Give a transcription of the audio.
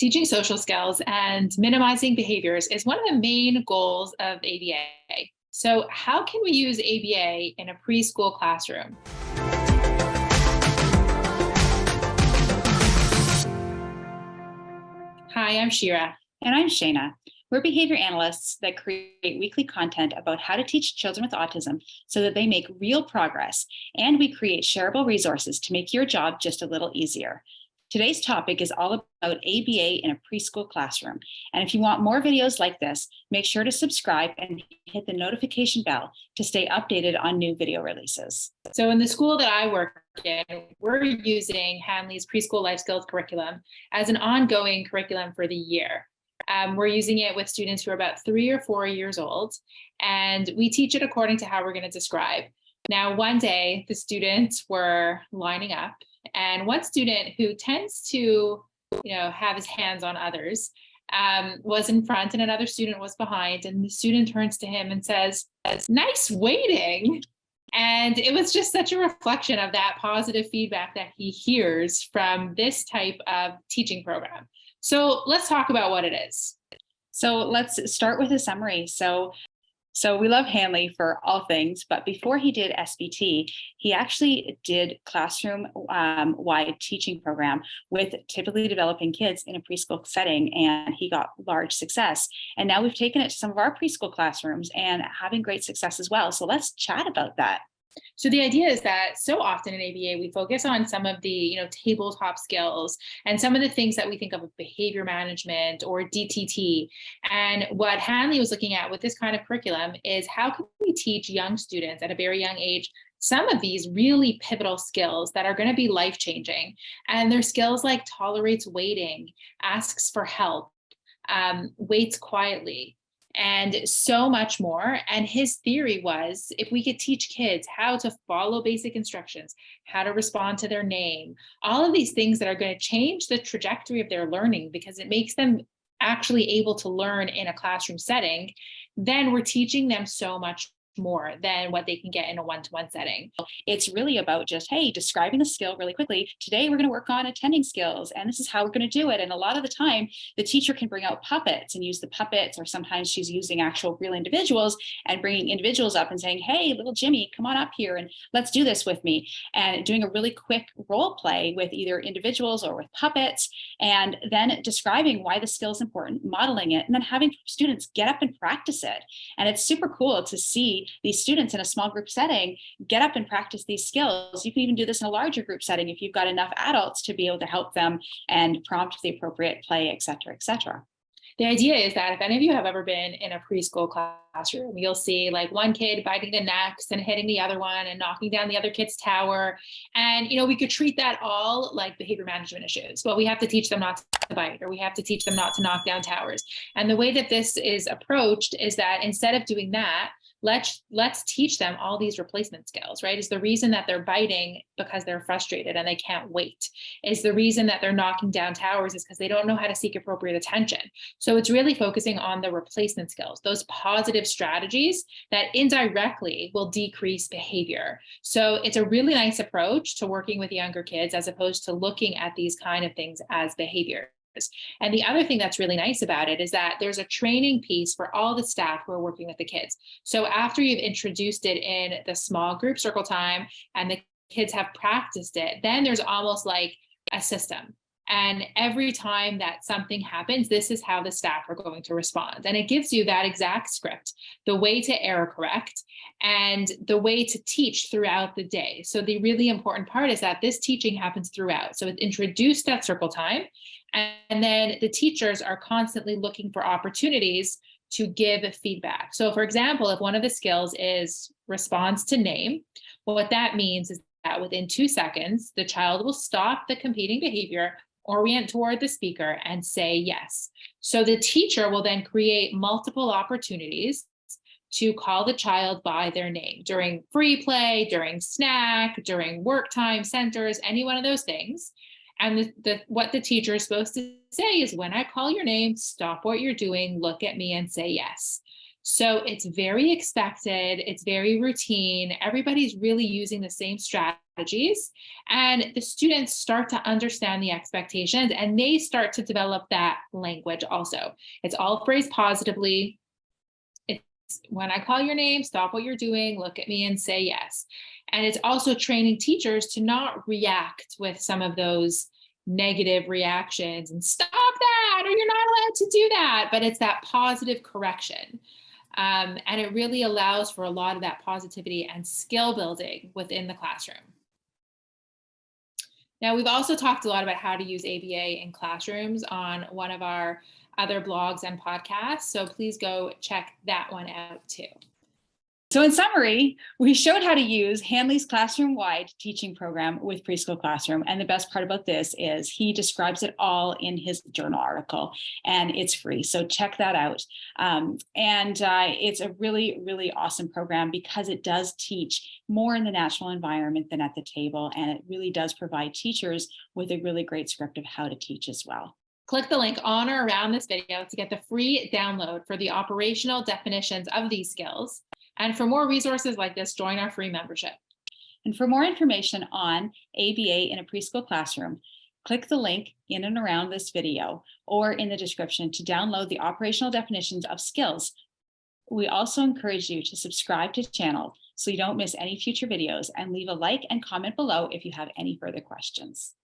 Teaching social skills and minimizing behaviors is one of the main goals of ABA. So, how can we use ABA in a preschool classroom? Hi, I'm Shira. And I'm Shayna. We're behavior analysts that create weekly content about how to teach children with autism so that they make real progress. And we create shareable resources to make your job just a little easier. Today's topic is all about ABA in a preschool classroom. And if you want more videos like this, make sure to subscribe and hit the notification bell to stay updated on new video releases. So, in the school that I work in, we're using Hanley's Preschool Life Skills curriculum as an ongoing curriculum for the year. We're using it with students who are about 3 or 4 years old, and we teach it according to how we're going to describe. Now, one day, the students were lining up, and one student who tends to, have his hands on others, was in front and another student was behind. And the student turns to him and says, "Nice waiting." And it was just such a reflection of that positive feedback that he hears from this type of teaching program. So let's talk about what it is. So let's start with a summary. So we love Hanley for all things, but before he did SBT, he actually did classroom-wide teaching program with typically developing kids in a preschool setting, and he got large success. And now we've taken it to some of our preschool classrooms and having great success as well. So let's chat about that. So the idea is that so often in ABA, we focus on some of the, tabletop skills and some of the things that we think of behavior management or DTT. And what Hanley was looking at with this kind of curriculum is how can we teach young students at a very young age some of these really pivotal skills that are going to be life-changing. And they're skills like tolerates waiting, asks for help, waits quietly, and so much more. And his theory was if we could teach kids how to follow basic instructions, how to respond to their name, all of these things that are going to change the trajectory of their learning because it makes them actually able to learn in a classroom setting, then we're teaching them so much more than what they can get in a one-to-one setting. It's really about just, hey, describing the skill really quickly. Today, we're going to work on attending skills, and this is how we're going to do it. And a lot of the time, the teacher can bring out puppets and use the puppets, or sometimes she's using actual real individuals and bringing individuals up and saying, hey, little Jimmy, come on up here and let's do this with me. And doing a really quick role play with either individuals or with puppets, and then describing why the skill is important, modeling it, and then having students get up and practice it. And it's super cool to see these students in a small group setting get up and practice these skills. You can even do this in a larger group setting if you've got enough adults to be able to help them and prompt the appropriate play, et cetera, et cetera. The idea is that if any of you have ever been in a preschool classroom, you'll see like one kid biting the next and hitting the other one and knocking down the other kid's tower. And, we could treat that all like behavior management issues. Well, we have to teach them not to bite, or we have to teach them not to knock down towers. And the way that this is approached is that instead of doing that, let's teach them all these replacement skills, right? Is the reason that they're biting because they're frustrated and they can't wait. Is the reason that they're knocking down towers is because they don't know how to seek appropriate attention. So it's really focusing on the replacement skills, those positive strategies that indirectly will decrease behavior. So it's a really nice approach to working with younger kids as opposed to looking at these kind of things as behavior. And the other thing that's really nice about it is that there's a training piece for all the staff who are working with the kids. So after you've introduced it in the small group circle time and the kids have practiced it, then there's almost like a system. And every time that something happens, this is how the staff are going to respond. And it gives you that exact script, the way to error correct, and the way to teach throughout the day. So the really important part is that this teaching happens throughout. So it's introduced at circle time, and then the teachers are constantly looking for opportunities to give feedback. So for example, if one of the skills is response to name, what that means is that within 2 seconds, the child will stop the competing behavior, orient toward the speaker, and say yes. So the teacher will then create multiple opportunities to call the child by their name during free play, during snack, during work time centers, any one of those things. And what the teacher is supposed to say is, when I call your name, stop what you're doing, look at me and say yes. So it's very expected. It's very routine. Everybody's really using the same strategy strategies, and the students start to understand the expectations and they start to develop that language also. It's all phrased positively. It's when I call your name, stop what you're doing, look at me and say yes. And it's also training teachers to not react with some of those negative reactions and stop that, or you're not allowed to do that. But it's that positive correction. And it really allows for a lot of that positivity and skill building within the classroom. Now, we've also talked a lot about how to use ABA in classrooms on one of our other blogs and podcasts. So please go check that one out too. So in summary, we showed how to use Hanley's classroom-wide teaching program with Preschool Classroom. And the best part about this is he describes it all in his journal article, and it's free. So check that out. It's a really, really awesome program because it does teach more in the natural environment than at the table. And it really does provide teachers with a really great script of how to teach as well. Click the link on or around this video to get the free download for the operational definitions of these skills. And for more resources like this, join our free membership. And for more information on ABA in a preschool classroom, click the link in and around this video or in the description to download the operational definitions of skills. We also encourage you to subscribe to the channel so you don't miss any future videos, and leave a like and comment below if you have any further questions.